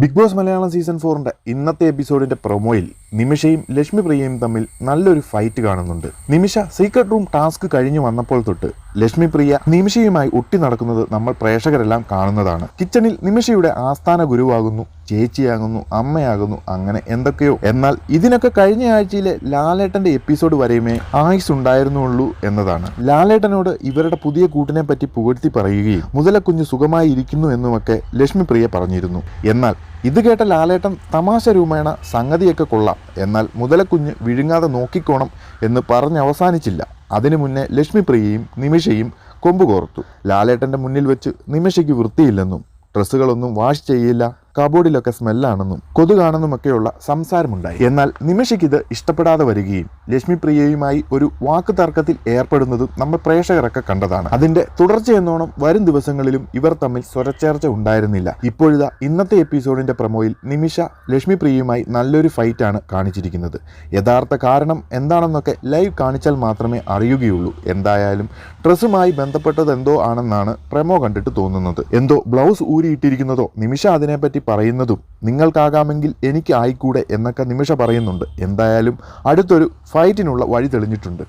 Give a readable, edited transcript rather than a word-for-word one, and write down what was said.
Big boss Malayalam season 4 ഇന്നത്തെ എപ്പിസോഡിന്റെ പ്രൊമോയിൽ നിമിഷയും ലക്ഷ്മി പ്രിയയും തമ്മിൽ നല്ലൊരു ഫൈറ്റ് കാണുന്നുണ്ട്. നിമിഷ സീക്രട്ട് റൂം ടാസ്ക് കഴിഞ്ഞു വന്നപ്പോൾ തൊട്ട് ലക്ഷ്മി പ്രിയ നിമിഷയുമായി ഒട്ടി നടക്കുന്നത് നമ്മൾ പ്രേക്ഷകരെല്ലാം കാണുന്നതാണ്. കിച്ചണിൽ നിമിഷയുടെ ആസ്ഥാന ഗുരുവാകുന്നു, ചേച്ചിയാകുന്നു, അമ്മയാകുന്നു, അങ്ങനെ എന്തൊക്കെയോ. എന്നാൽ ഇതിനൊക്കെ കഴിഞ്ഞ ആഴ്ചയിലെ ലാലേട്ടന്റെ എപ്പിസോഡ് വരെയുമേ ആയുസ് ഉണ്ടായിരുന്നുള്ളൂ എന്നതാണ്. ലാലേട്ടനോട് ഇവരുടെ പുതിയ കൂട്ടിനെ പറ്റി പുകഴ്ത്തി പറയുകയും മുതലക്കുഞ്ഞ് സുഖമായി ഇരിക്കുന്നു എന്നുമൊക്കെ ലക്ഷ്മി പ്രിയ പറഞ്ഞിരുന്നു. എന്നാൽ ഇത് കേട്ട ലാലേട്ടൻ തമാശ രൂപേണ സംഗതിയൊക്കെ കൊള്ളാം, എന്നാൽ മുതലക്കുഞ്ഞ് വിഴുങ്ങാതെ നോക്കിക്കോണം എന്ന് പറഞ്ഞ് അവസാനിച്ചില്ല. അതിനു മുന്നേ ലക്ഷ്മി പ്രിയയും നിമിഷയും കൊമ്പുകോർത്തു. ലാലേട്ടന്റെ മുന്നിൽ വെച്ച് നിമിഷയ്ക്ക് വൃത്തിയില്ലെന്നും ഡ്രസ്സുകളൊന്നും വാഷ് ചെയ്യില്ല, കബോർഡിലൊക്കെ സ്മെല്ലാണെന്നും കൊതുകാണെന്നുമൊക്കെയുള്ള സംസാരമുണ്ടായി. എന്നാൽ നിമിഷയ്ക്ക് ഇത് ഇഷ്ടപ്പെടാതെ വരികയും ലക്ഷ്മി പ്രിയയുമായി ഒരു വാക്ക് തർക്കത്തിൽ ഏർപ്പെടുന്നതും നമ്മൾ പ്രേക്ഷകരൊക്കെ കണ്ടതാണ്. അതിന്റെ തുടർച്ചയെന്നോണം വരും ദിവസങ്ങളിലും ഇവർ തമ്മിൽ സ്വരച്ചേർച്ച ഉണ്ടായിരുന്നില്ല. ഇപ്പോഴിതാ ഇന്നത്തെ എപ്പിസോഡിന്റെ പ്രൊമോയിൽ നിമിഷ ലക്ഷ്മി പ്രിയയുമായി നല്ലൊരു ഫൈറ്റാണ് കാണിച്ചിരിക്കുന്നത്. യഥാർത്ഥ കാരണം എന്താണെന്നൊക്കെ ലൈവ് കാണിച്ചാൽ മാത്രമേ അറിയുകയുള്ളൂ. എന്തായാലും ഡ്രസ്സുമായി ബന്ധപ്പെട്ടത് എന്തോ ആണെന്നാണ് പ്രൊമോ കണ്ടിട്ട് തോന്നുന്നത്. എന്തോ ബ്ലൗസ് ഊരിയിട്ടിരിക്കുന്നതോ നിമിഷ അതിനെപ്പറ്റി പറയുന്നതും നിങ്ങൾക്കാകാമെങ്കിൽ എനിക്ക് ആയിക്കൂടെ എന്നൊക്കെ നിമിഷ പറയുന്നുണ്ട്. എന്തായാലും അടുത്തൊരു ഫൈറ്റിനുള്ള വഴി തെളിഞ്ഞിട്ടുണ്ട്.